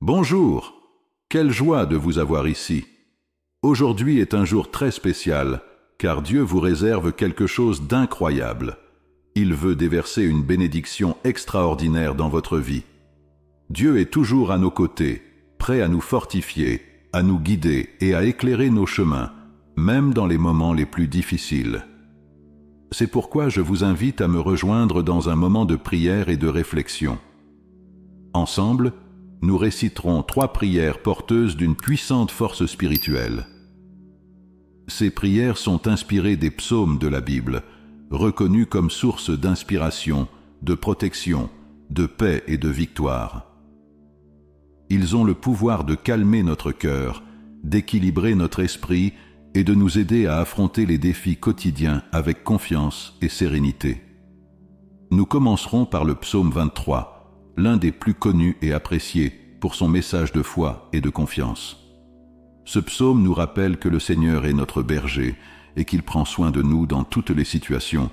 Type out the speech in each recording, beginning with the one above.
Bonjour, quelle joie de vous avoir ici. Aujourd'hui est un jour très spécial, car Dieu vous réserve quelque chose d'incroyable. Il veut déverser une bénédiction extraordinaire dans votre vie. Dieu est toujours à nos côtés, prêt à nous fortifier, à nous guider et à éclairer nos chemins, même dans les moments les plus difficiles. C'est pourquoi je vous invite à me rejoindre dans un moment de prière et de réflexion. Ensemble, nous réciterons 3 prières porteuses d'une puissante force spirituelle. Ces prières sont inspirées des psaumes de la Bible, reconnus comme source d'inspiration, de protection, de paix et de victoire. Ils ont le pouvoir de calmer notre cœur, d'équilibrer notre esprit et de nous aider à affronter les défis quotidiens avec confiance et sérénité. Nous commencerons par le psaume 23, l'un des plus connus et appréciés pour son message de foi et de confiance. Ce psaume nous rappelle que le Seigneur est notre berger et qu'il prend soin de nous dans toutes les situations.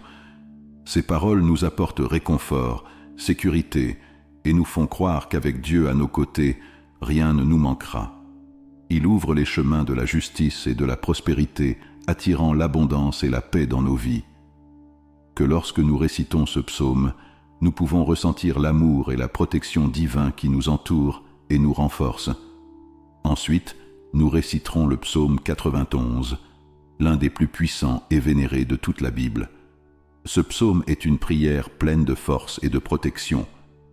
Ces paroles nous apportent réconfort, sécurité et nous font croire qu'avec Dieu à nos côtés, rien ne nous manquera. Il ouvre les chemins de la justice et de la prospérité, attirant l'abondance et la paix dans nos vies. Que lorsque nous récitons ce psaume, nous pouvons ressentir l'amour et la protection divine qui nous entourent et nous renforcent. Ensuite, nous réciterons le psaume 91, l'un des plus puissants et vénérés de toute la Bible. Ce psaume est une prière pleine de force et de protection,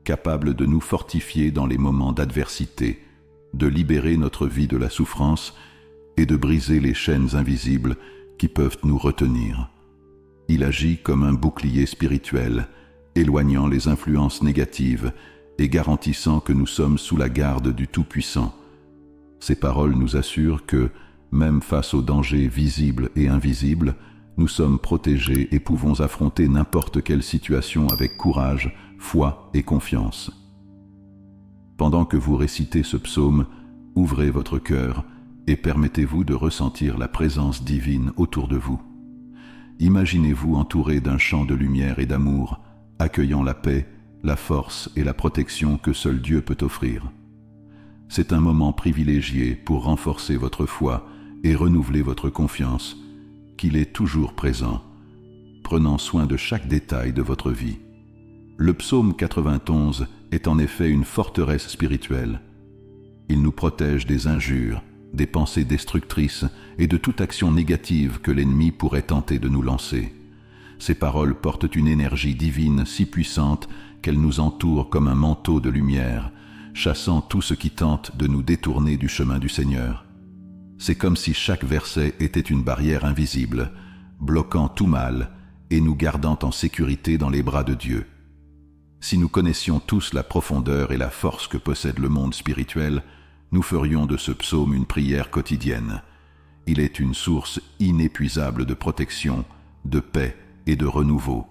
capable de nous fortifier dans les moments d'adversité, de libérer notre vie de la souffrance et de briser les chaînes invisibles qui peuvent nous retenir. Il agit comme un bouclier spirituel, éloignant les influences négatives et garantissant que nous sommes sous la garde du Tout-Puissant. Ces paroles nous assurent que, même face aux dangers visibles et invisibles, nous sommes protégés et pouvons affronter n'importe quelle situation avec courage, foi et confiance. Pendant que vous récitez ce psaume, ouvrez votre cœur et permettez-vous de ressentir la présence divine autour de vous. Imaginez-vous entouré d'un champ de lumière et d'amour, accueillant la paix, la force et la protection que seul Dieu peut offrir. C'est un moment privilégié pour renforcer votre foi et renouveler votre confiance, qu'il est toujours présent, prenant soin de chaque détail de votre vie. Le psaume 91 est en effet une forteresse spirituelle. Il nous protège des injures, des pensées destructrices et de toute action négative que l'ennemi pourrait tenter de nous lancer. Ces paroles portent une énergie divine si puissante qu'elles nous entourent comme un manteau de lumière, chassant tout ce qui tente de nous détourner du chemin du Seigneur. C'est comme si chaque verset était une barrière invisible, bloquant tout mal et nous gardant en sécurité dans les bras de Dieu. Si nous connaissions tous la profondeur et la force que possède le monde spirituel, nous ferions de ce psaume une prière quotidienne. Il est une source inépuisable de protection, de paix et de renouveau.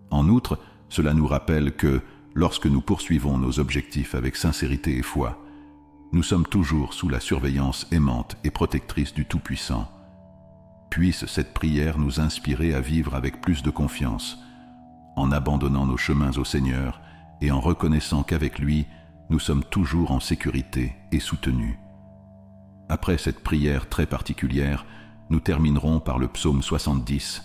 En outre, cela nous rappelle que, lorsque nous poursuivons nos objectifs avec sincérité et foi, nous sommes toujours sous la surveillance aimante et protectrice du Tout-Puissant. Puisse cette prière nous inspirer à vivre avec plus de confiance, en abandonnant nos chemins au Seigneur et en reconnaissant qu'avec lui, nous sommes toujours en sécurité et soutenus. Après cette prière très particulière, nous terminerons par le psaume 70,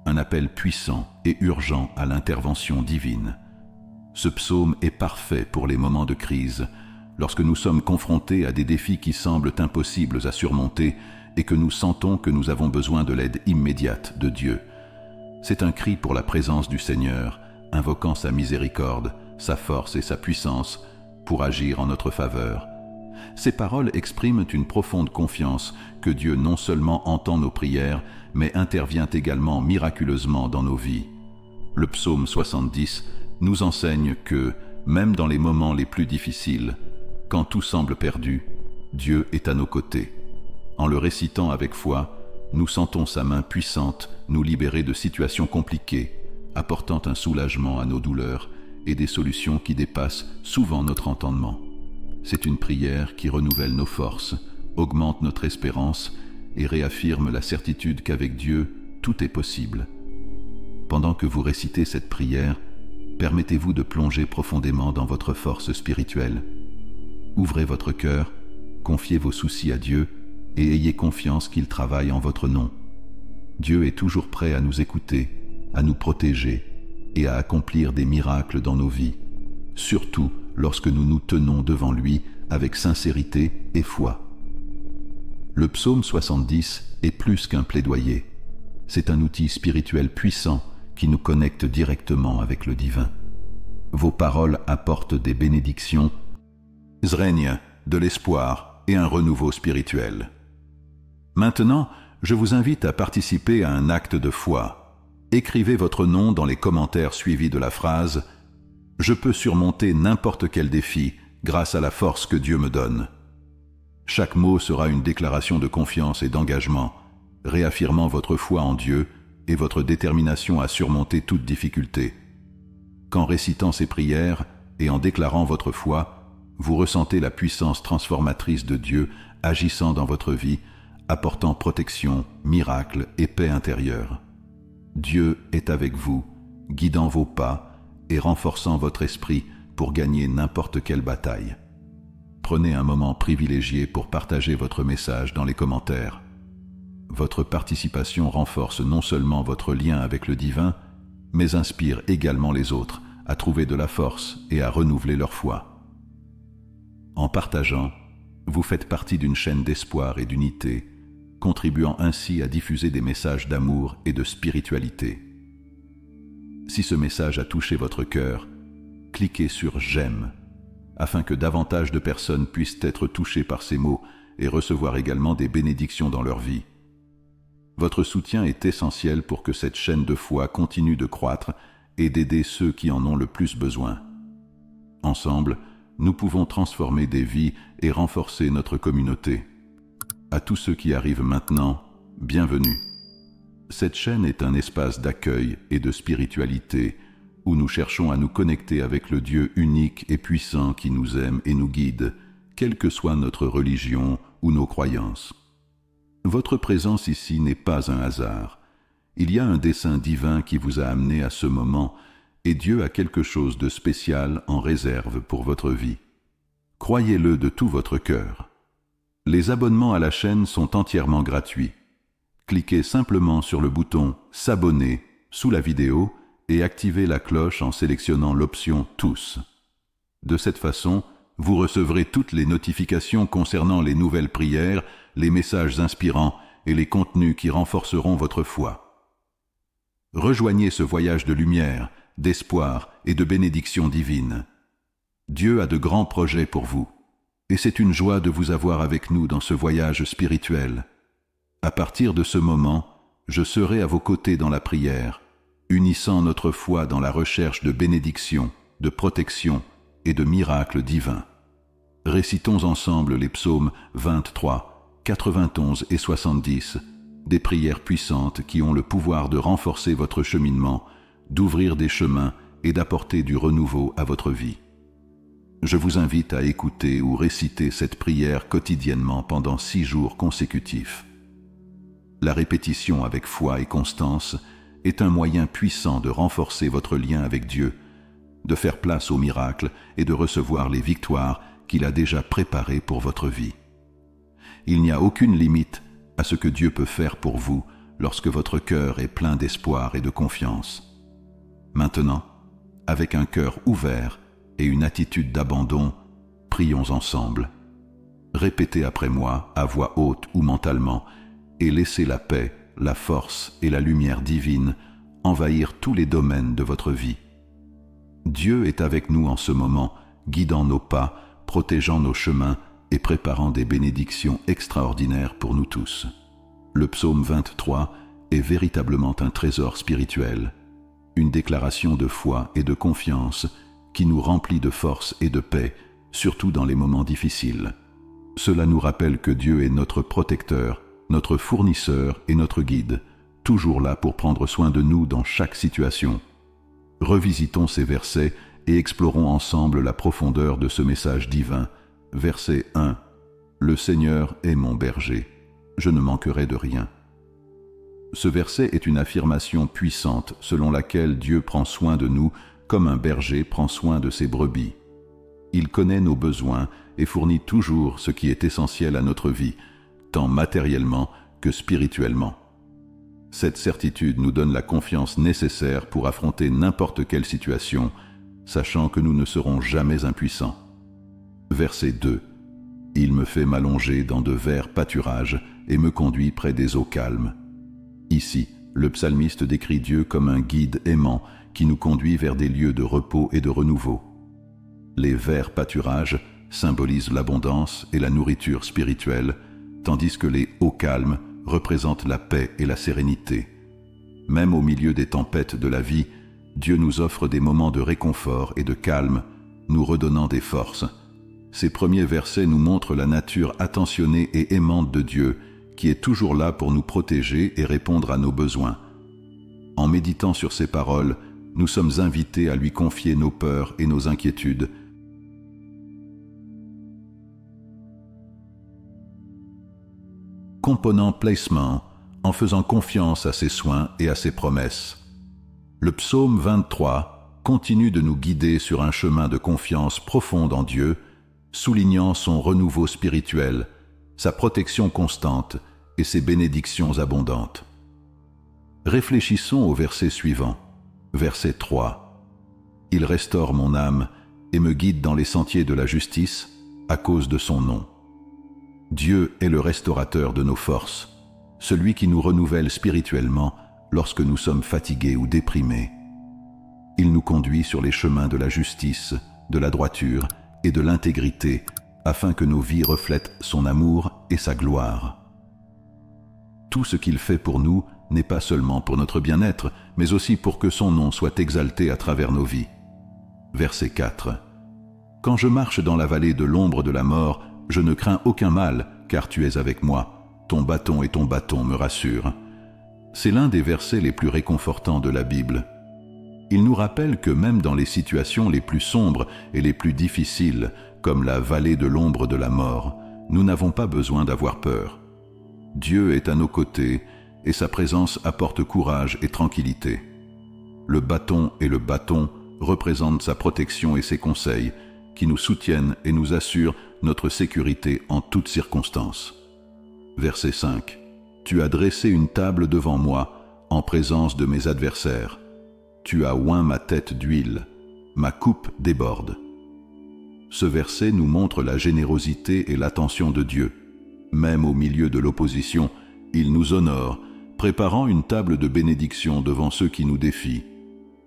un appel puissant et urgent à l'intervention divine. Ce psaume est parfait pour les moments de crise, lorsque nous sommes confrontés à des défis qui semblent impossibles à surmonter et que nous sentons que nous avons besoin de l'aide immédiate de Dieu. C'est un cri pour la présence du Seigneur, invoquant sa miséricorde, sa force et sa puissance pour agir en notre faveur. Ces paroles expriment une profonde confiance que Dieu non seulement entend nos prières, mais intervient également miraculeusement dans nos vies. Le psaume 70 nous enseigne que, même dans les moments les plus difficiles, quand tout semble perdu, Dieu est à nos côtés. En le récitant avec foi, nous sentons sa main puissante nous libérer de situations compliquées, apportant un soulagement à nos douleurs et des solutions qui dépassent souvent notre entendement. C'est une prière qui renouvelle nos forces, augmente notre espérance et réaffirme la certitude qu'avec Dieu, tout est possible. Pendant que vous récitez cette prière, permettez-vous de plonger profondément dans votre force spirituelle. Ouvrez votre cœur, confiez vos soucis à Dieu et ayez confiance qu'il travaille en votre nom. Dieu est toujours prêt à nous écouter, à nous protéger et à accomplir des miracles dans nos vies, surtout lorsque nous nous tenons devant lui avec sincérité et foi. Le psaume 70 est plus qu'un plaidoyer. C'est un outil spirituel puissant qui nous connecte directement avec le divin. Vos paroles apportent des bénédictions, règne, de l'espoir et un renouveau spirituel. Maintenant, je vous invite à participer à un acte de foi. Écrivez votre nom dans les commentaires suivis de la phrase « Je peux surmonter n'importe quel défi grâce à la force que Dieu me donne ». Chaque mot sera une déclaration de confiance et d'engagement, réaffirmant votre foi en Dieu et votre détermination à surmonter toute difficulté. Qu'en récitant ces prières et en déclarant votre foi, vous ressentez la puissance transformatrice de Dieu agissant dans votre vie, apportant protection, miracle et paix intérieure. Dieu est avec vous, guidant vos pas et renforçant votre esprit pour gagner n'importe quelle bataille. Prenez un moment privilégié pour partager votre message dans les commentaires. Votre participation renforce non seulement votre lien avec le divin, mais inspire également les autres à trouver de la force et à renouveler leur foi. En partageant, vous faites partie d'une chaîne d'espoir et d'unité, contribuant ainsi à diffuser des messages d'amour et de spiritualité. Si ce message a touché votre cœur, cliquez sur « J'aime » afin que davantage de personnes puissent être touchées par ces mots et recevoir également des bénédictions dans leur vie. Votre soutien est essentiel pour que cette chaîne de foi continue de croître et d'aider ceux qui en ont le plus besoin. Ensemble, nous pouvons transformer des vies et renforcer notre communauté. À tous ceux qui arrivent maintenant, bienvenue. Cette chaîne est un espace d'accueil et de spiritualité où nous cherchons à nous connecter avec le Dieu unique et puissant qui nous aime et nous guide, quelle que soit notre religion ou nos croyances. Votre présence ici n'est pas un hasard. Il y a un dessein divin qui vous a amené à ce moment et Dieu a quelque chose de spécial en réserve pour votre vie. Croyez-le de tout votre cœur. Les abonnements à la chaîne sont entièrement gratuits. Cliquez simplement sur le bouton « S'abonner » sous la vidéo et activez la cloche en sélectionnant l'option « Tous ». De cette façon, vous recevrez toutes les notifications concernant les nouvelles prières, les messages inspirants et les contenus qui renforceront votre foi. Rejoignez ce voyage de lumière, d'espoir et de bénédiction divine. Dieu a de grands projets pour vous, et c'est une joie de vous avoir avec nous dans ce voyage spirituel. À partir de ce moment, je serai à vos côtés dans la prière, unissant notre foi dans la recherche de bénédiction, de protection et de miracles divins. Récitons ensemble les psaumes 23, 91 et 70, des prières puissantes qui ont le pouvoir de renforcer votre cheminement, d'ouvrir des chemins et d'apporter du renouveau à votre vie. Je vous invite à écouter ou réciter cette prière quotidiennement pendant 6 jours consécutifs. La répétition avec foi et constance est un moyen puissant de renforcer votre lien avec Dieu, de faire place aux miracles et de recevoir les victoires qu'il a déjà préparées pour votre vie. Il n'y a aucune limite à ce que Dieu peut faire pour vous lorsque votre cœur est plein d'espoir et de confiance. Maintenant, avec un cœur ouvert et une attitude d'abandon, prions ensemble. Répétez après moi, à voix haute ou mentalement, et laissez la paix, la force et la lumière divine envahir tous les domaines de votre vie. Dieu est avec nous en ce moment, guidant nos pas, protégeant nos chemins et préparant des bénédictions extraordinaires pour nous tous. Le psaume 23 est véritablement un trésor spirituel, une déclaration de foi et de confiance qui nous remplit de force et de paix, surtout dans les moments difficiles. Cela nous rappelle que Dieu est notre protecteur, notre fournisseur et notre guide, toujours là pour prendre soin de nous dans chaque situation. Revisitons ces versets et explorons ensemble la profondeur de ce message divin. Verset 1. Le Seigneur est mon berger, je ne manquerai de rien. Ce verset est une affirmation puissante selon laquelle Dieu prend soin de nous comme un berger prend soin de ses brebis. Il connaît nos besoins et fournit toujours ce qui est essentiel à notre vie, tant matériellement que spirituellement. Cette certitude nous donne la confiance nécessaire pour affronter n'importe quelle situation, sachant que nous ne serons jamais impuissants. Verset 2. Il me fait m'allonger dans de verts pâturages et me conduit près des eaux calmes. Ici, le psalmiste décrit Dieu comme un guide aimant qui nous conduit vers des lieux de repos et de renouveau. Les verts pâturages symbolisent l'abondance et la nourriture spirituelle, tandis que les eaux calmes représentent la paix et la sérénité. Même au milieu des tempêtes de la vie, Dieu nous offre des moments de réconfort et de calme, nous redonnant des forces. Ces premiers versets nous montrent la nature attentionnée et aimante de Dieu, qui est toujours là pour nous protéger et répondre à nos besoins. En méditant sur ces paroles, nous sommes invités à lui confier nos peurs et nos inquiétudes. Component placement, en faisant confiance à ses soins et à ses promesses. Le psaume 23 continue de nous guider sur un chemin de confiance profonde en Dieu, soulignant son renouveau spirituel, sa protection constante et ses bénédictions abondantes. Réfléchissons au verset suivant, verset 3. Il restaure mon âme et me guide dans les sentiers de la justice à cause de son nom. Dieu est le restaurateur de nos forces, celui qui nous renouvelle spirituellement lorsque nous sommes fatigués ou déprimés. Il nous conduit sur les chemins de la justice, de la droiture et de l'intégrité, afin que nos vies reflètent son amour et sa gloire. Tout ce qu'il fait pour nous n'est pas seulement pour notre bien-être, mais aussi pour que son nom soit exalté à travers nos vies. Verset 4. Quand je marche dans la vallée de l'ombre de la mort, je ne crains aucun mal, car tu es avec moi. Ton bâton et ton bâton me rassurent. C'est l'un des versets les plus réconfortants de la Bible. Il nous rappelle que même dans les situations les plus sombres et les plus difficiles, comme la vallée de l'ombre de la mort, nous n'avons pas besoin d'avoir peur. Dieu est à nos côtés et sa présence apporte courage et tranquillité. Le bâton et le bâton représentent sa protection et ses conseils, qui nous soutiennent et nous assurent notre sécurité en toutes circonstances. Verset 5. Tu as dressé une table devant moi, en présence de mes adversaires. Tu as oint ma tête d'huile, ma coupe déborde. Ce verset nous montre la générosité et l'attention de Dieu. Même au milieu de l'opposition, il nous honore, préparant une table de bénédiction devant ceux qui nous défient.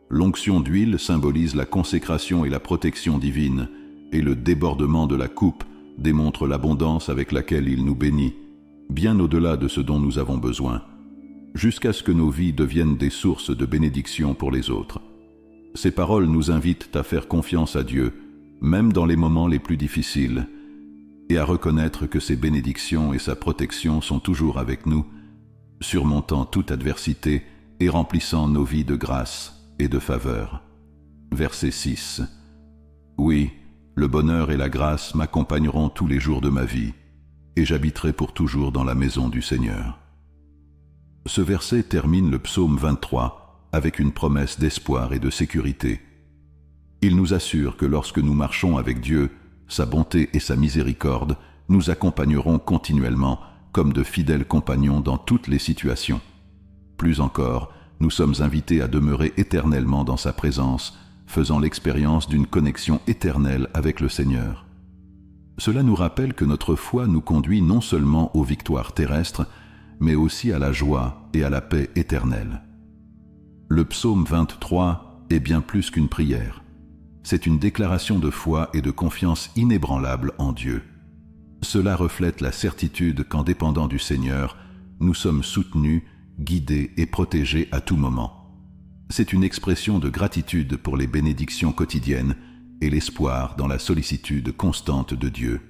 L'onction d'huile symbolise la consécration et la protection divine, et le débordement de la coupe démontre l'abondance avec laquelle il nous bénit, bien au-delà de ce dont nous avons besoin, jusqu'à ce que nos vies deviennent des sources de bénédiction pour les autres. Ces paroles nous invitent à faire confiance à Dieu, même dans les moments les plus difficiles, et à reconnaître que ses bénédictions et sa protection sont toujours avec nous, surmontant toute adversité et remplissant nos vies de grâce et de faveur. Verset 6. Oui, le bonheur et la grâce m'accompagneront tous les jours de ma vie, et j'habiterai pour toujours dans la maison du Seigneur. Ce verset termine le psaume 23 avec une promesse d'espoir et de sécurité. Il nous assure que lorsque nous marchons avec Dieu, sa bonté et sa miséricorde nous accompagneront continuellement comme de fidèles compagnons dans toutes les situations. Plus encore, nous sommes invités à demeurer éternellement dans sa présence, faisant l'expérience d'une connexion éternelle avec le Seigneur. Cela nous rappelle que notre foi nous conduit non seulement aux victoires terrestres, mais aussi à la joie et à la paix éternelle. Le psaume 23 est bien plus qu'une prière. C'est une déclaration de foi et de confiance inébranlable en Dieu. Cela reflète la certitude qu'en dépendant du Seigneur, nous sommes soutenus, guidés et protégés à tout moment. C'est une expression de gratitude pour les bénédictions quotidiennes et l'espoir dans la sollicitude constante de Dieu.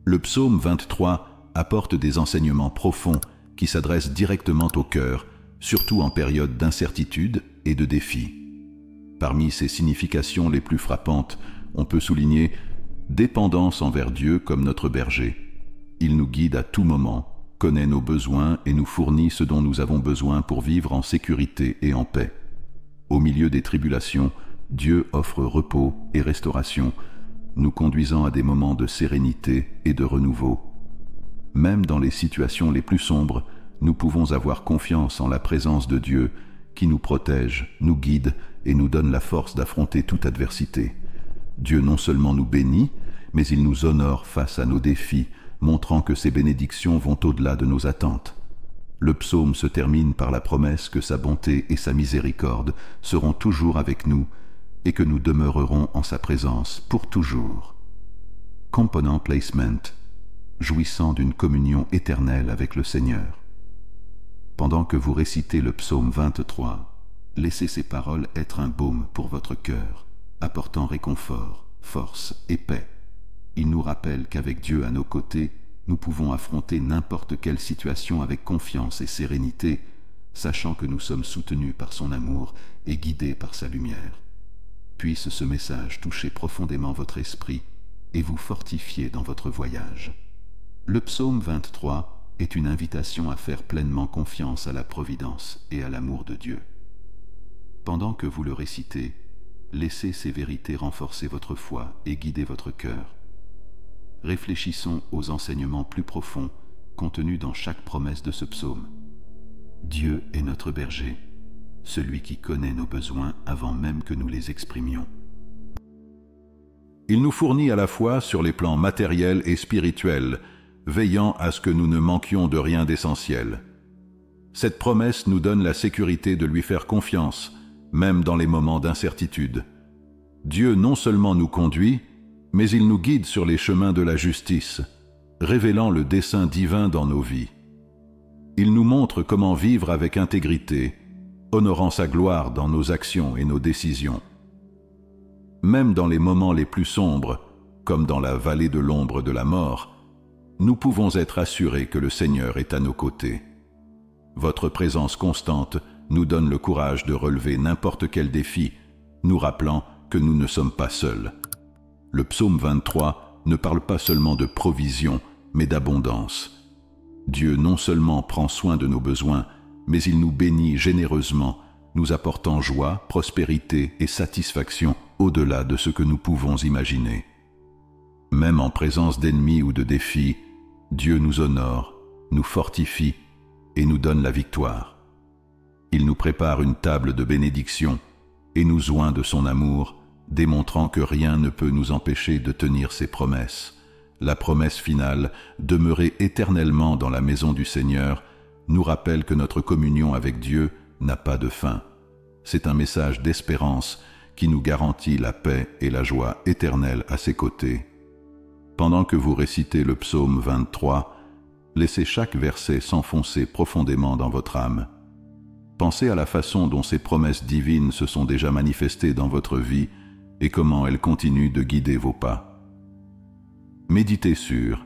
Le psaume 23 apporte des enseignements profonds qui s'adressent directement au cœur, surtout en période d'incertitude et de défi. Parmi ses significations les plus frappantes, on peut souligner dépendance envers Dieu comme notre berger. Il nous guide à tout moment, connaît nos besoins et nous fournit ce dont nous avons besoin pour vivre en sécurité et en paix. Au milieu des tribulations, Dieu offre repos et restauration, nous conduisant à des moments de sérénité et de renouveau. Même dans les situations les plus sombres, nous pouvons avoir confiance en la présence de Dieu qui nous protège, nous guide et nous donne la force d'affronter toute adversité. Dieu non seulement nous bénit, mais il nous honore face à nos défis, montrant que ses bénédictions vont au-delà de nos attentes. Le psaume se termine par la promesse que sa bonté et sa miséricorde seront toujours avec nous et que nous demeurerons en sa présence pour toujours. Component placement, jouissant d'une communion éternelle avec le Seigneur. Pendant que vous récitez le psaume 23, laissez ces paroles être un baume pour votre cœur, apportant réconfort, force et paix. Il nous rappelle qu'avec Dieu à nos côtés, nous pouvons affronter n'importe quelle situation avec confiance et sérénité, sachant que nous sommes soutenus par son amour et guidés par sa lumière. Puisse ce message toucher profondément votre esprit et vous fortifier dans votre voyage. Le psaume 23 est une invitation à faire pleinement confiance à la providence et à l'amour de Dieu. Pendant que vous le récitez, laissez ces vérités renforcer votre foi et guider votre cœur. Réfléchissons aux enseignements plus profonds contenus dans chaque promesse de ce psaume. Dieu est notre berger, celui qui connaît nos besoins avant même que nous les exprimions. Il nous fournit à la fois sur les plans matériels et spirituels, veillant à ce que nous ne manquions de rien d'essentiel. Cette promesse nous donne la sécurité de lui faire confiance, même dans les moments d'incertitude. Dieu non seulement nous conduit, mais il nous guide sur les chemins de la justice, révélant le dessein divin dans nos vies. Il nous montre comment vivre avec intégrité, honorant sa gloire dans nos actions et nos décisions. Même dans les moments les plus sombres, comme dans la vallée de l'ombre de la mort, nous pouvons être assurés que le Seigneur est à nos côtés. Votre présence constante nous donne le courage de relever n'importe quel défi, nous rappelant que nous ne sommes pas seuls. Le psaume 23 ne parle pas seulement de provision, mais d'abondance. Dieu non seulement prend soin de nos besoins, mais il nous bénit généreusement, nous apportant joie, prospérité et satisfaction au-delà de ce que nous pouvons imaginer. Même en présence d'ennemis ou de défis, Dieu nous honore, nous fortifie et nous donne la victoire. Il nous prépare une table de bénédiction et nous oint de son amour, démontrant que rien ne peut nous empêcher de tenir ses promesses. La promesse finale, demeurer éternellement dans la maison du Seigneur, nous rappelle que notre communion avec Dieu n'a pas de fin. C'est un message d'espérance qui nous garantit la paix et la joie éternelle à ses côtés. Pendant que vous récitez le psaume 23, laissez chaque verset s'enfoncer profondément dans votre âme. Pensez à la façon dont ces promesses divines se sont déjà manifestées dans votre vie et comment elles continuent de guider vos pas. Méditez sur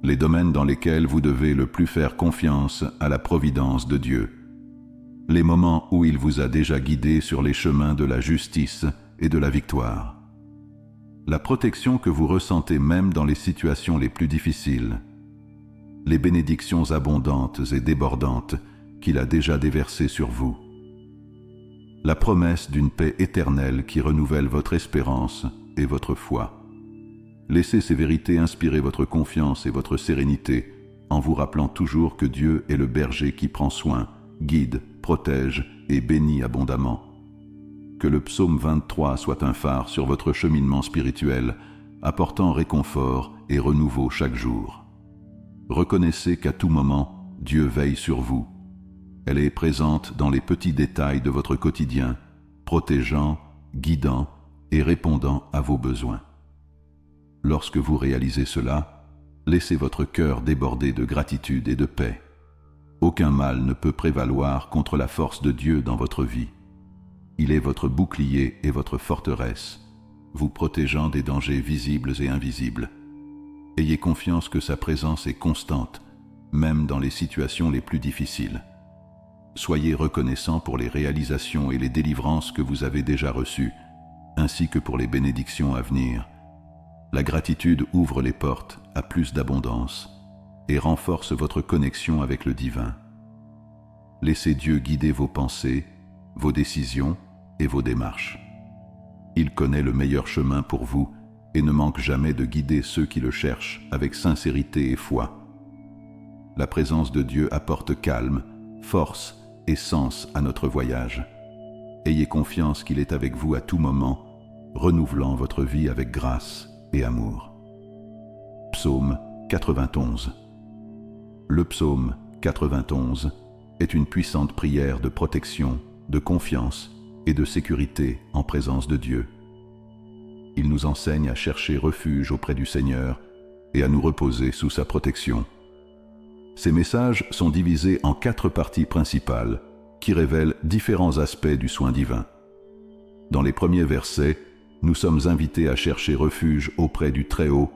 les domaines dans lesquels vous devez le plus faire confiance à la providence de Dieu, les moments où il vous a déjà guidé sur les chemins de la justice et de la victoire, la protection que vous ressentez même dans les situations les plus difficiles, les bénédictions abondantes et débordantes qu'il a déjà déversées sur vous, la promesse d'une paix éternelle qui renouvelle votre espérance et votre foi. Laissez ces vérités inspirer votre confiance et votre sérénité en vous rappelant toujours que Dieu est le berger qui prend soin, guide, protège et bénit abondamment. Que le psaume 23 soit un phare sur votre cheminement spirituel, apportant réconfort et renouveau chaque jour. Reconnaissez qu'à tout moment, Dieu veille sur vous. Elle est présente dans les petits détails de votre quotidien, protégeant, guidant et répondant à vos besoins. Lorsque vous réalisez cela, laissez votre cœur déborder de gratitude et de paix. Aucun mal ne peut prévaloir contre la force de Dieu dans votre vie. Il est votre bouclier et votre forteresse, vous protégeant des dangers visibles et invisibles. Ayez confiance que sa présence est constante, même dans les situations les plus difficiles. Soyez reconnaissants pour les réalisations et les délivrances que vous avez déjà reçues, ainsi que pour les bénédictions à venir. La gratitude ouvre les portes à plus d'abondance et renforce votre connexion avec le divin. Laissez Dieu guider vos pensées, vos décisions et vos démarches. Il connaît le meilleur chemin pour vous et ne manque jamais de guider ceux qui le cherchent avec sincérité et foi. La présence de Dieu apporte calme, force et sens à notre voyage. Ayez confiance qu'il est avec vous à tout moment, renouvelant votre vie avec grâce et amour. Psaume 91. Le psaume 91 est une puissante prière de protection, de confiance et de sécurité en présence de Dieu. Il nous enseigne à chercher refuge auprès du Seigneur et à nous reposer sous sa protection. Ces messages sont divisés en 4 parties principales qui révèlent différents aspects du soin divin. Dans les premiers versets, nous sommes invités à chercher refuge auprès du Très-Haut,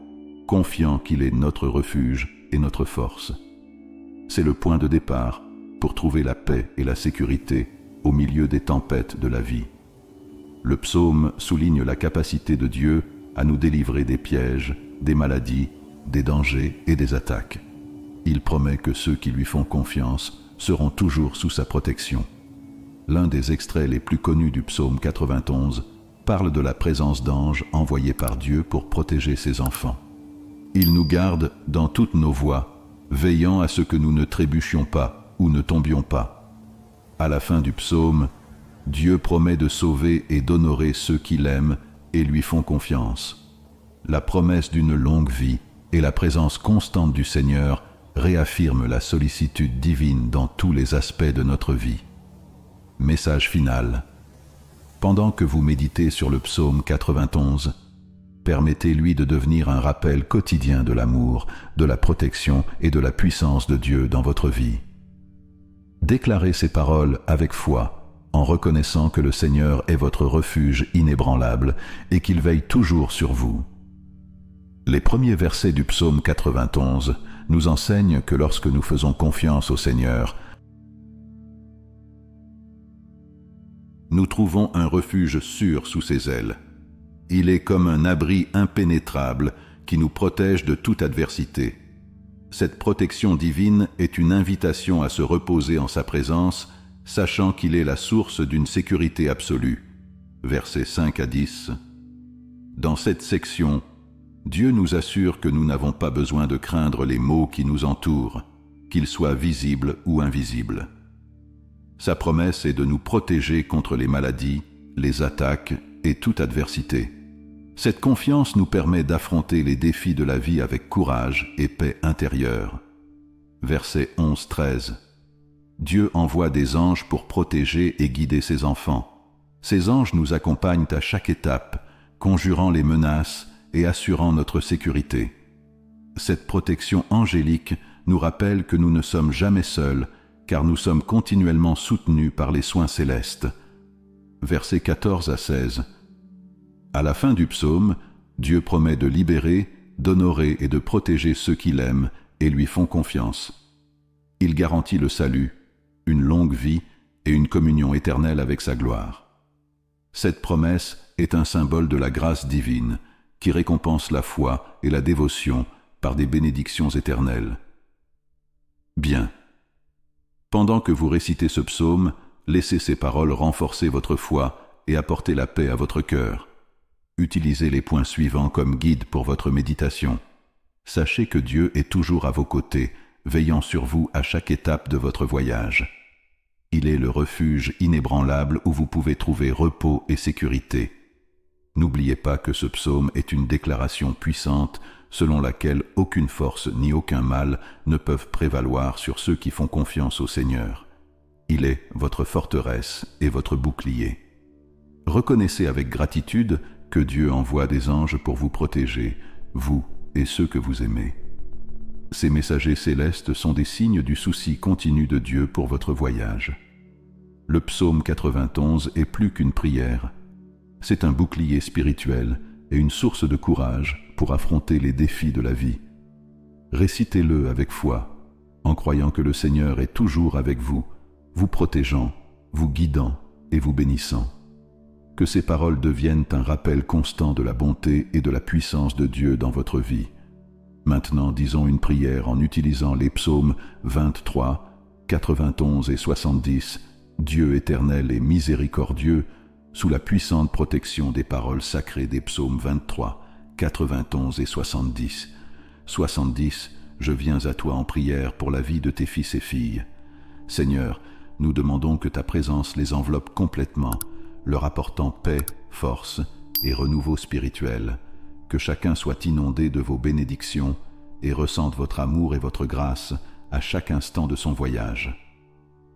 confiant qu'il est notre refuge et notre force. C'est le point de départ pour trouver la paix et la sécurité au milieu des tempêtes de la vie. Le psaume souligne la capacité de Dieu à nous délivrer des pièges, des maladies, des dangers et des attaques. Il promet que ceux qui lui font confiance seront toujours sous sa protection. L'un des extraits les plus connus du psaume 91 parle de la présence d'anges envoyés par Dieu pour protéger ses enfants. Il nous garde dans toutes nos voies, veillant à ce que nous ne trébuchions pas ou ne tombions pas. À la fin du psaume, Dieu promet de sauver et d'honorer ceux qui l'aiment et lui font confiance. La promesse d'une longue vie et la présence constante du Seigneur réaffirment la sollicitude divine dans tous les aspects de notre vie. Message final. Pendant que vous méditez sur le psaume 91, permettez-lui de devenir un rappel quotidien de l'amour, de la protection et de la puissance de Dieu dans votre vie. Déclarez ces paroles avec foi, en reconnaissant que le Seigneur est votre refuge inébranlable et qu'il veille toujours sur vous. Les premiers versets du psaume 91 nous enseignent que lorsque nous faisons confiance au Seigneur, nous trouvons un refuge sûr sous ses ailes. Il est comme un abri impénétrable qui nous protège de toute adversité. Cette protection divine est une invitation à se reposer en sa présence, sachant qu'il est la source d'une sécurité absolue. Versets 5 à 10. Dans cette section, Dieu nous assure que nous n'avons pas besoin de craindre les maux qui nous entourent, qu'ils soient visibles ou invisibles. Sa promesse est de nous protéger contre les maladies, les attaques et toute adversité. Cette confiance nous permet d'affronter les défis de la vie avec courage et paix intérieure. Versets 11-13. Dieu envoie des anges pour protéger et guider ses enfants. Ces anges nous accompagnent à chaque étape, conjurant les menaces et assurant notre sécurité. Cette protection angélique nous rappelle que nous ne sommes jamais seuls, car nous sommes continuellement soutenus par les soins célestes. Versets 14 à 16. À la fin du psaume, Dieu promet de libérer, d'honorer et de protéger ceux qui l'aiment et lui font confiance. Il garantit le salut, une longue vie et une communion éternelle avec sa gloire. Cette promesse est un symbole de la grâce divine qui récompense la foi et la dévotion par des bénédictions éternelles. Bien. Pendant que vous récitez ce psaume, laissez ces paroles renforcer votre foi et apporter la paix à votre cœur. Utilisez les points suivants comme guide pour votre méditation. Sachez que Dieu est toujours à vos côtés, veillant sur vous à chaque étape de votre voyage. Il est le refuge inébranlable où vous pouvez trouver repos et sécurité. N'oubliez pas que ce psaume est une déclaration puissante selon laquelle aucune force ni aucun mal ne peuvent prévaloir sur ceux qui font confiance au Seigneur. Il est votre forteresse et votre bouclier. Reconnaissez avec gratitude que Dieu envoie des anges pour vous protéger, vous et ceux que vous aimez. Ces messagers célestes sont des signes du souci continu de Dieu pour votre voyage. Le psaume 91 est plus qu'une prière. C'est un bouclier spirituel et une source de courage pour affronter les défis de la vie. Récitez-le avec foi, en croyant que le Seigneur est toujours avec vous, vous protégeant, vous guidant et vous bénissant. Que ces paroles deviennent un rappel constant de la bonté et de la puissance de Dieu dans votre vie. Maintenant, disons une prière en utilisant les psaumes 23, 91 et 70, Dieu éternel et miséricordieux, sous la puissante protection des paroles sacrées des psaumes 23, 91 et 70. 70, je viens à toi en prière pour la vie de tes fils et filles. Seigneur, nous demandons que ta présence les enveloppe complètement, leur apportant paix, force et renouveau spirituel. Que chacun soit inondé de vos bénédictions et ressente votre amour et votre grâce à chaque instant de son voyage.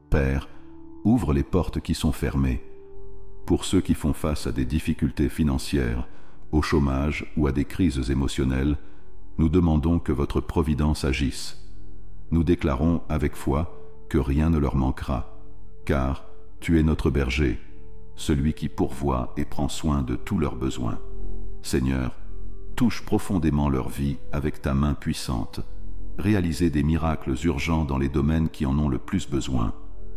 Père, ouvre les portes qui sont fermées. Pour ceux qui font face à des difficultés financières, au chômage ou à des crises émotionnelles, nous demandons que votre providence agisse. Nous déclarons avec foi que rien ne leur manquera, car tu es notre berger, celui qui pourvoit et prend soin de tous leurs besoins. Seigneur, touche profondément leur vie avec ta main puissante. Réalisez des miracles urgents dans les domaines qui en ont le plus besoin,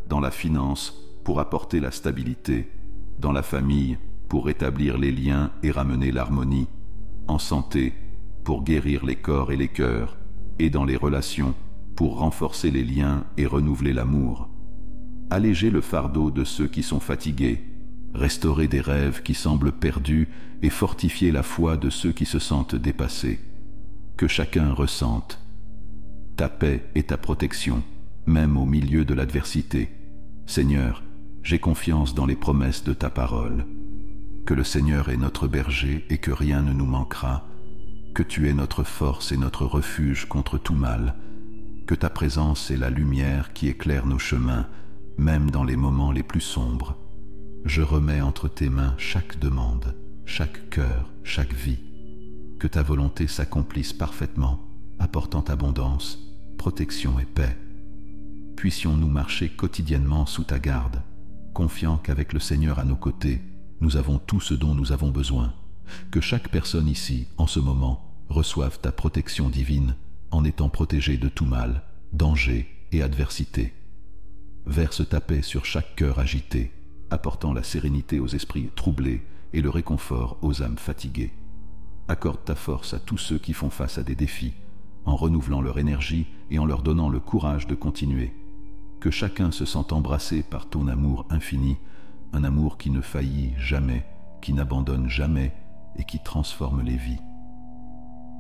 dans la finance pour apporter la stabilité, dans la famille pour rétablir les liens et ramener l'harmonie, en santé pour guérir les corps et les cœurs, et dans les relations pour renforcer les liens et renouveler l'amour. Allégez le fardeau de ceux qui sont fatigués, restaurer des rêves qui semblent perdus et fortifier la foi de ceux qui se sentent dépassés. Que chacun ressente ta paix et ta protection, même au milieu de l'adversité. Seigneur, j'ai confiance dans les promesses de ta parole. Que le Seigneur est notre berger et que rien ne nous manquera. Que tu es notre force et notre refuge contre tout mal. Que ta présence est la lumière qui éclaire nos chemins, même dans les moments les plus sombres. Je remets entre tes mains chaque demande, chaque cœur, chaque vie. Que ta volonté s'accomplisse parfaitement, apportant abondance, protection et paix. Puissions-nous marcher quotidiennement sous ta garde, confiants qu'avec le Seigneur à nos côtés, nous avons tout ce dont nous avons besoin. Que chaque personne ici, en ce moment, reçoive ta protection divine en étant protégée de tout mal, danger et adversité. Verse ta paix sur chaque cœur agité, apportant la sérénité aux esprits troublés et le réconfort aux âmes fatiguées. Accorde ta force à tous ceux qui font face à des défis, en renouvelant leur énergie et en leur donnant le courage de continuer. Que chacun se sente embrassé par ton amour infini, un amour qui ne faillit jamais, qui n'abandonne jamais et qui transforme les vies.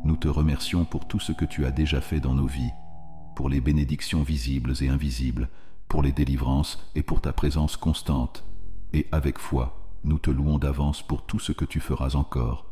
Nous te remercions pour tout ce que tu as déjà fait dans nos vies, pour les bénédictions visibles et invisibles, pour les délivrances et pour ta présence constante. Et avec foi, nous te louons d'avance pour tout ce que tu feras encore,